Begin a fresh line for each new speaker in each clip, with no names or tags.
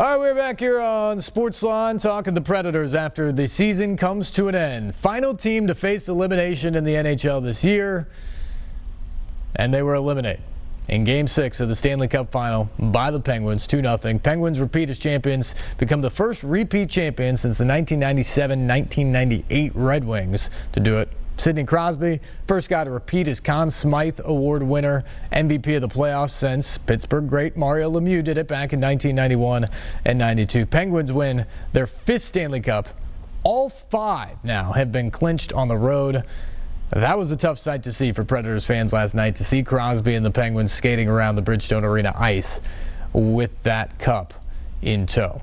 All right, we're back here on SportsLine talking the Predators after the season comes to an end. Final team to face elimination in the NHL this year, and they were eliminated in Game 6 of the Stanley Cup Final by the Penguins, 2-0. Penguins repeat as champions, become the first repeat champion since the 1997-1998 Red Wings to do it. Sidney Crosby, first guy to repeat as Conn Smythe Award winner, MVP of the playoffs since Pittsburgh great Mario Lemieux did it back in 1991 and 92. Penguins win their 5th Stanley Cup. All 5 now have been clinched on the road. That was a tough sight to see for Predators fans last night, to see Crosby and the Penguins skating around the Bridgestone Arena ice with that cup in tow.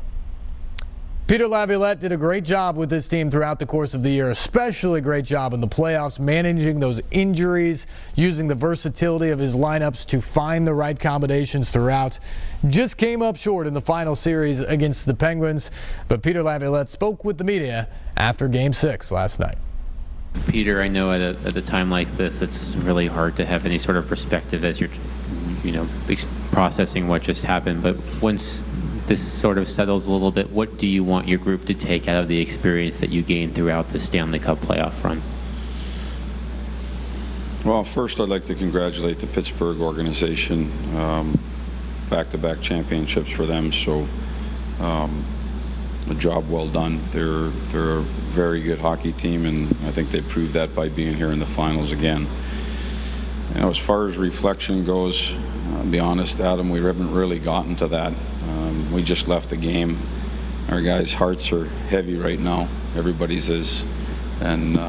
Peter Laviolette did a great job with this team throughout the course of the year, especially great job in the playoffs, managing those injuries, using the versatility of his lineups to find the right combinations throughout. Just came up short in the final series against the Penguins, but Peter Laviolette spoke with the media after Game 6 last night.
Peter, I know at a time like this, it's really hard to have any sort of perspective as you're, processing what just happened. But once this sort of settles a little bit, what do you want your group to take out of the experience that you gained throughout the Stanley Cup playoff run?
Well, first I'd like to congratulate the Pittsburgh organization. Back-to-back championships for them, so a job well done. They're a very good hockey team, and I think they proved that by being here in the finals again. As far as reflection goes, I'll be honest, Adam, we haven't really gotten to that. We just left the game. Our guys' hearts are heavy right now. Everybody's is. And,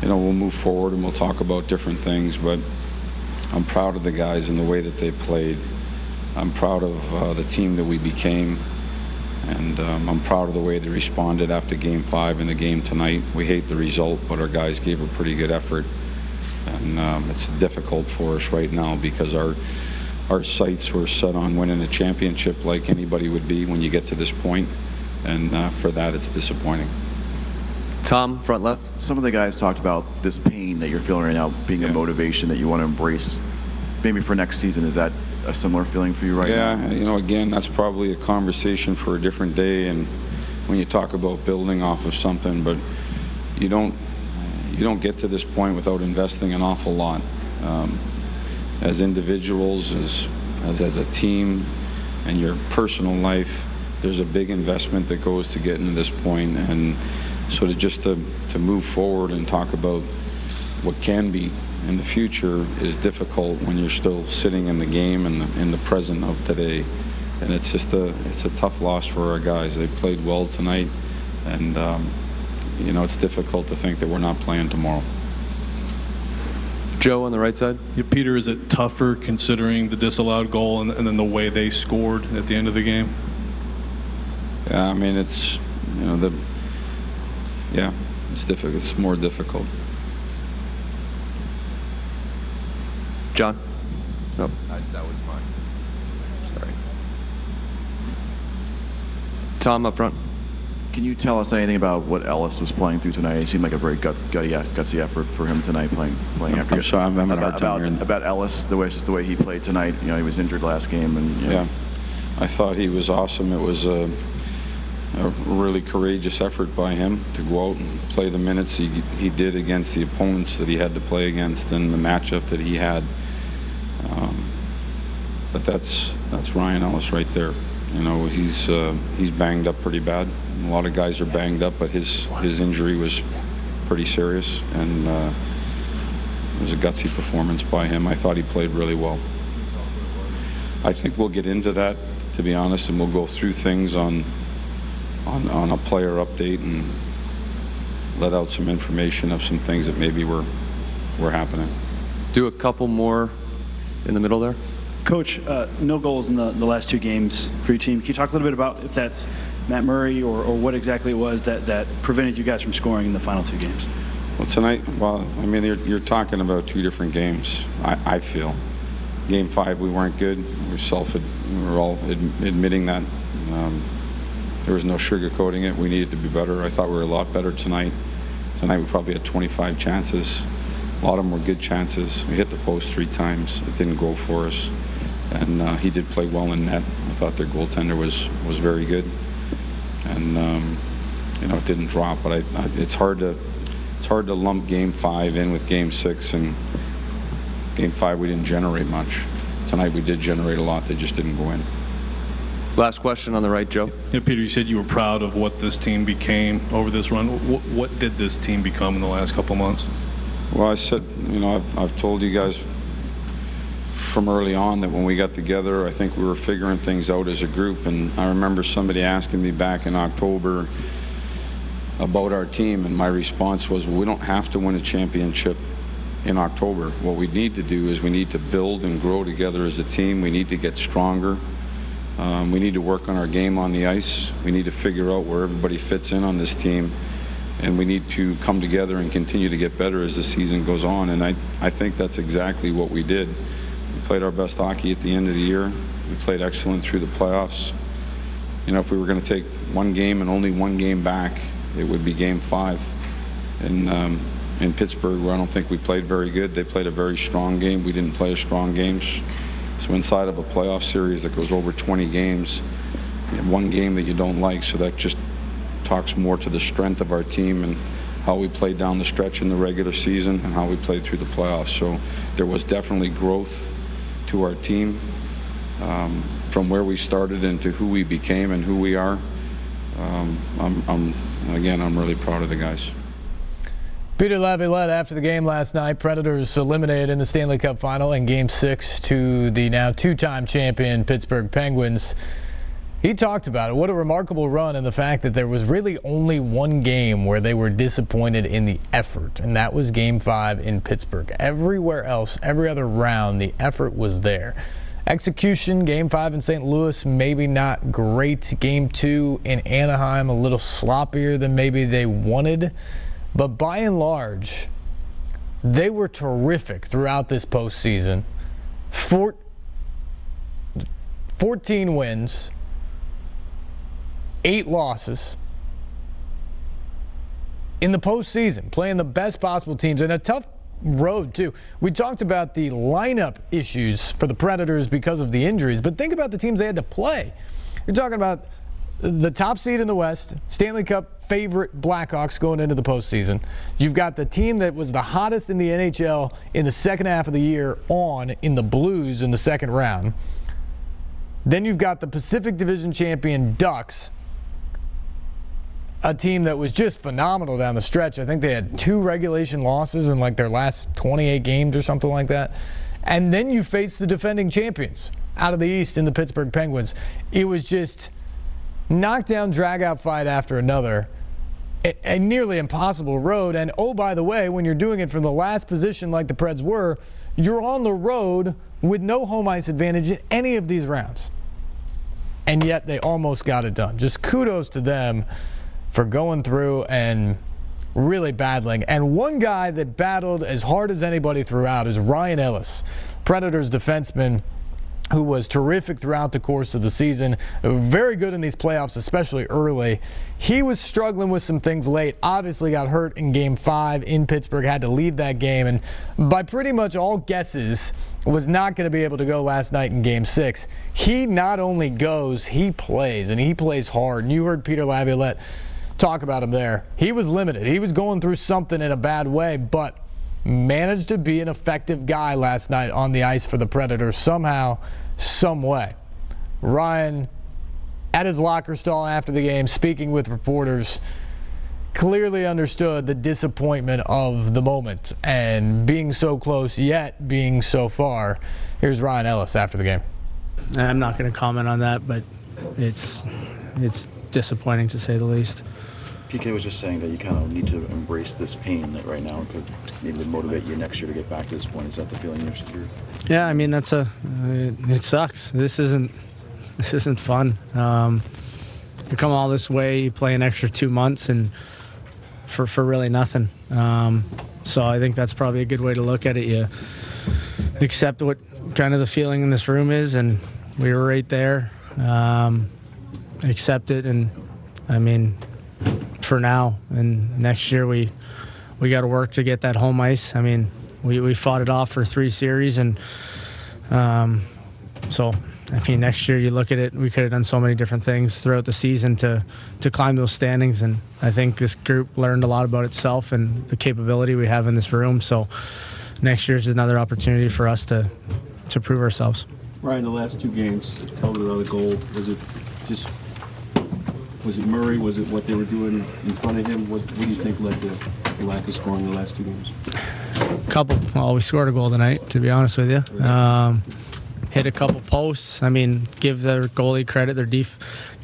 we'll move forward and we'll talk about different things, but I'm proud of the guys and the way that they played. I'm proud of the team that we became. And I'm proud of the way they responded after Game 5 and the game tonight. We hate the result, but our guys gave a pretty good effort. And it's difficult for us right now because our sights were set on winning a championship like anybody would be when you get to this point. And for that, it's disappointing.
Tom, front left. Some of the guys talked about this pain that you're feeling right now being a motivation that you want to embrace maybe for next season. Is that a similar feeling for you right now?
Yeah, again, that's probably a conversation for a different day, and when you talk about building off of something, but you don't get to this point without investing an awful lot. As individuals, as a team, and your personal life, there's a big investment that goes to getting to this point, and sort of just to move forward and talk about what can be in the future is difficult when you're still sitting in the game and in the present of today. And it's just it's a tough loss for our guys. They played well tonight, and it's difficult to think that we're not playing tomorrow.
Joe on the right side.
Yeah, Peter, is it tougher considering the disallowed goal and then the way they scored at the end of the game?
Yeah, I mean, it's it's difficult. It's more difficult.
John?
No. That was mine. Sorry.
Tom up front. Can you tell us anything about what Ellis was playing through tonight? It seemed like a very gutsy effort for him tonight playing after.
I'm sorry, I'm having a hard time hearing.
About Ellis, the way he played tonight. He was injured last game, and
yeah, I thought he was awesome. It was a really courageous effort by him to go out and play the minutes he did against the opponents that he had to play against and the matchup that he had. But that's Ryan Ellis right there. He's banged up pretty bad. A lot of guys are banged up, but his injury was pretty serious, and it was a gutsy performance by him. I thought he played really well. I think we'll get into that, to be honest, and we'll go through things on a player update and let out some information of some things that maybe were happening.
Do a couple more in the middle there.
Coach, no goals in the last 2 games for your team. Can you talk a little bit about if that's Matt Murray or what exactly it was that prevented you guys from scoring in the final 2 games?
Well, tonight, I mean, you're talking about 2 different games, I feel. Game 5, we weren't good. We were all admitting that. There was no sugarcoating it. We needed to be better. I thought we were a lot better tonight. Tonight we probably had 25 chances. A lot of them were good chances. We hit the post 3 times. It didn't go for us. And he did play well in net. I thought their goaltender was very good. And, it didn't drop. But it's hard to lump Game 5 in with Game 6. And Game 5, we didn't generate much. Tonight we did generate a lot. They just didn't go in.
Last question on the right, Joe.
Yeah, Peter, you said you were proud of what this team became over this run. What did this team become in the last couple of months?
Well, I said, I've told you guys from early on that when we got together, I think we were figuring things out as a group. And I remember somebody asking me back in October about our team, and my response was, well, we don't have to win a championship in October. What we need to do is we need to build and grow together as a team. We need to get stronger. We need to work on our game on the ice. We need to figure out where everybody fits in on this team. And we need to come together and continue to get better as the season goes on. And I think that's exactly what we did. We played our best hockey at the end of the year. We played excellent through the playoffs. If we were going to take one game and only one game back, it would be Game 5. And in Pittsburgh, where I don't think we played very good, they played a very strong game. We didn't play a strong game. So inside of a playoff series that goes over 20 games, you have one game that you don't like, so that just talks more to the strength of our team and how we played down the stretch in the regular season and how we played through the playoffs. So there was definitely growth to our team from where we started into who we became and who we are. I'm really proud of the guys.
Peter Laviolette after the game last night. Predators eliminated in the Stanley Cup final in Game 6 to the now two-time champion Pittsburgh Penguins. He talked about it. What a remarkable run, and the fact that there was really only one game where they were disappointed in the effort, and that was Game 5 in Pittsburgh. Everywhere else, every other round, the effort was there. Execution, Game 5 in St. Louis, maybe not great. Game 2 in Anaheim, a little sloppier than maybe they wanted. But by and large, they were terrific throughout this postseason. 14 wins, 8 losses. In the postseason, playing the best possible teams in a tough road, too. We talked about the lineup issues for the Predators because of the injuries, but think about the teams they had to play. You're talking about the top seed in the West, Stanley Cup favorite Blackhawks going into the postseason. You've got the team that was the hottest in the NHL in the second half of the year in the Blues in the second round. Then you've got the Pacific Division champion Ducks, a team that was just phenomenal down the stretch. I think they had 2 regulation losses in like their last 28 games or something like that. And then you face the defending champions out of the East in the Pittsburgh Penguins. It was just knockdown, drag-out fight after another. A nearly impossible road. And oh, by the way, when you're doing it from the last position like the Preds were, you're on the road with no home ice advantage in any of these rounds. And yet they almost got it done. Just kudos to them for going through and really battling. And one guy that battled as hard as anybody throughout is Ryan Ellis, Predators defenseman, who was terrific throughout the course of the season. Very good in these playoffs, especially early. He was struggling with some things late. Obviously got hurt in Game 5 in Pittsburgh, had to leave that game, and by pretty much all guesses was not going to be able to go last night in Game 6. He not only goes, he plays, and he plays hard. And you heard Peter Laviolette talk about him there. He was limited. He was going through something in a bad way, but managed to be an effective guy last night on the ice for the Predators somehow, some way. Ryan, at his locker stall after the game, speaking with reporters, clearly understood the disappointment of the moment and being so close yet being so far. Here's Ryan Ellis after the game.
I'm not going to comment on that, but it's disappointing to say the least.
PK was just saying that you kind of need to embrace this pain that right now could maybe motivate you next year to get back to this point. Is that the feeling you're?
Yeah, I mean it sucks. This isn't fun. You come all this way, you play an extra 2 months, and for really nothing. So I think that's probably a good way to look at it. You accept what kind of the feeling in this room is, and we were right there. Accept it, and I mean, for now and next year we got to work to get that home ice. I mean, we fought it off for 3 series, and So, I mean, next year you look at it, we could have done so many different things throughout the season to climb those standings, and I think this group learned a lot about itself and the capability we have in this room. So next year is another opportunity for us to prove ourselves.
Ryan, the last 2 games, held another goal. Was it Murray? Was it what they were doing in front of him? What do you think led to the lack of scoring the last 2 games?
Well, we scored a goal tonight, to be honest with you. Hit a couple posts. I mean, give their goalie credit, give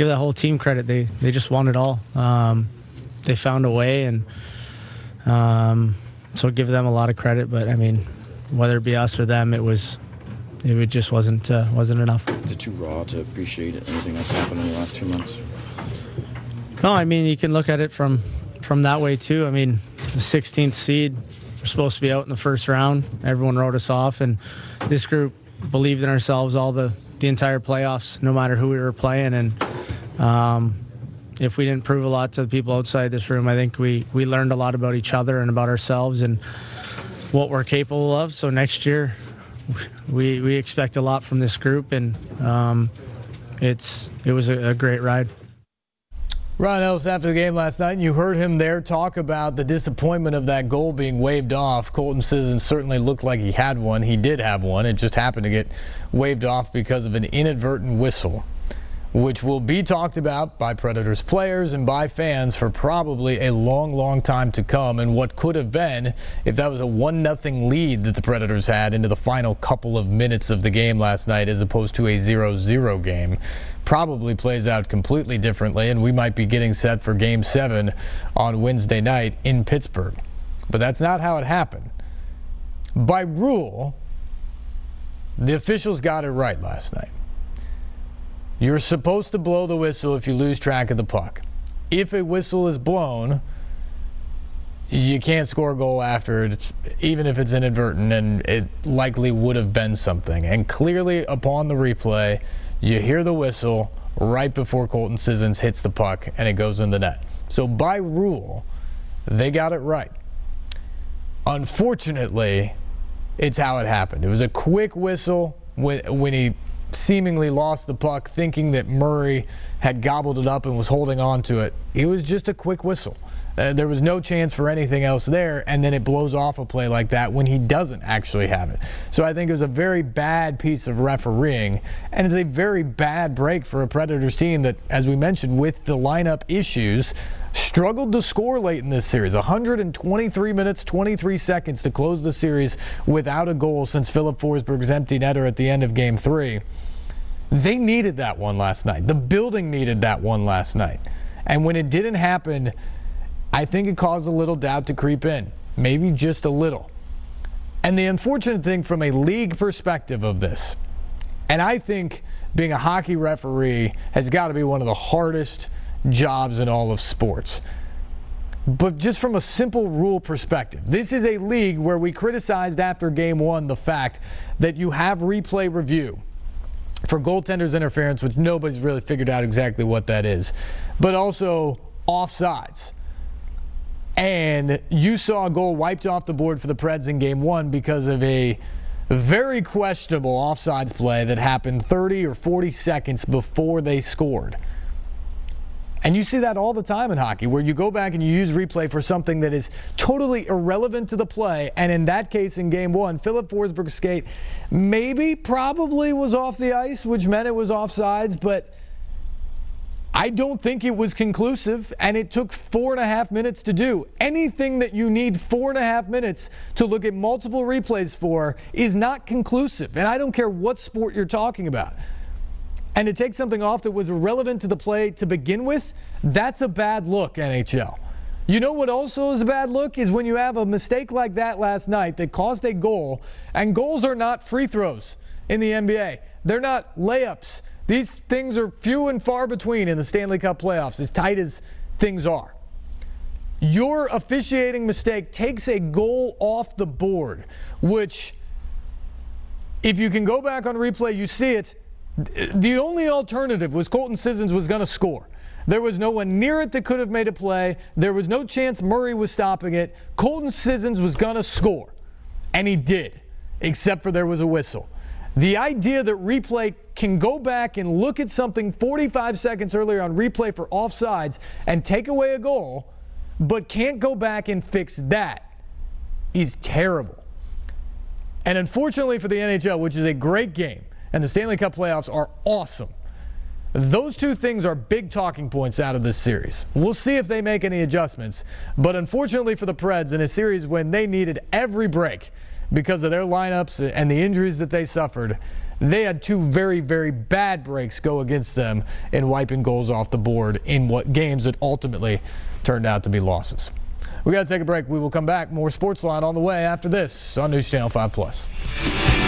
that whole team credit. They just won it all. They found a way, and so give them a lot of credit. But I mean, whether it be us or them, it just wasn't enough.
Is it too raw to appreciate anything that's happened in the last 2 months?
No, I mean, you can look at it from that way too. I mean, the 16th seed, we're supposed to be out in the first round. Everyone wrote us off, and this group believed in ourselves all the entire playoffs, no matter who we were playing. And if we didn't prove a lot to the people outside this room, I think we learned a lot about each other and about ourselves and what we're capable of. So next year, we expect a lot from this group, and it was a great ride.
Ron Ellis after the game last night, and you heard him there talk about the disappointment of that goal being waved off. Colton Sissons certainly looked like he had one. He did have one. It just happened to get waved off because of an inadvertent whistle, which will be talked about by Predators players and by fans for probably a long, long time to come. And what could have been, if that was a 1-0 lead that the Predators had into the final couple of minutes of the game last night as opposed to a 0-0 game, probably plays out completely differently, and we might be getting set for Game 7 on Wednesday night in Pittsburgh. But that's not how it happened. By rule, the officials got it right last night. You're supposed to blow the whistle if you lose track of the puck. If a whistle is blown, you can't score a goal after it, even if it's inadvertent, and it likely would have been something. And clearly, upon the replay, you hear the whistle right before Colton Sissons hits the puck, and it goes in the net. So by rule, they got it right. Unfortunately, it's how it happened. It was a quick whistle when he seemingly lost the puck, thinking that Murray had gobbled it up and was holding on to it. It was just a quick whistle. There was no chance for anything else there, and then it blows off a play like that when he doesn't actually have it. So I think it was a very bad piece of refereeing, and it's a very bad break for a Predators team that, as we mentioned, with the lineup issues, struggled to score late in this series. 123 minutes, 23 seconds to close the series without a goal since Philip Forsberg's empty netter at the end of Game 3. They needed that one last night. The building needed that one last night. And when it didn't happen, I think it caused a little doubt to creep in, maybe just a little. And the unfortunate thing from a league perspective of this, and I think being a hockey referee has got to be one of the hardest jobs in all of sports. But just from a simple rule perspective, this is a league where we criticized after Game 1 the fact that you have replay review for goaltender's interference, which nobody's really figured out exactly what that is, but also offsides. And you saw a goal wiped off the board for the Preds in Game 1 because of a very questionable offsides play that happened 30 or 40 seconds before they scored. And you see that all the time in hockey, where you go back and you use replay for something that is totally irrelevant to the play. And in that case, in Game 1, Philip Forsberg's skate probably was off the ice, which meant it was offsides, but I don't think it was conclusive, and it took 4.5 minutes to do. Anything that you need 4.5 minutes to look at multiple replays for is not conclusive, and I don't care what sport you're talking about. And to take something off that was irrelevant to the play to begin with, that's a bad look, NHL. You know what also is a bad look is when you have a mistake like that last night that caused a goal, and goals are not free throws in the NBA. They're not layups. These things are few and far between in the Stanley Cup playoffs, as tight as things are. Your officiating mistake takes a goal off the board, which, if you can go back on replay, you see it. The only alternative was Colton Sissons was going to score. There was no one near it that could have made a play. There was no chance Murray was stopping it. Colton Sissons was going to score, and he did, except for there was a whistle. The idea that replay can go back and look at something 45 seconds earlier on replay for offsides and take away a goal, but can't go back and fix that, is terrible. And unfortunately for the NHL, which is a great game, and the Stanley Cup playoffs are awesome, those two things are big talking points out of this series. We'll see if they make any adjustments, but unfortunately for the Preds, in a series when they needed every break because of their lineups and the injuries that they suffered, they had two very, very bad breaks go against them in wiping goals off the board in what games that ultimately turned out to be losses. We got to take a break. We will come back. More SportsLine on the way after this on News Channel 5+.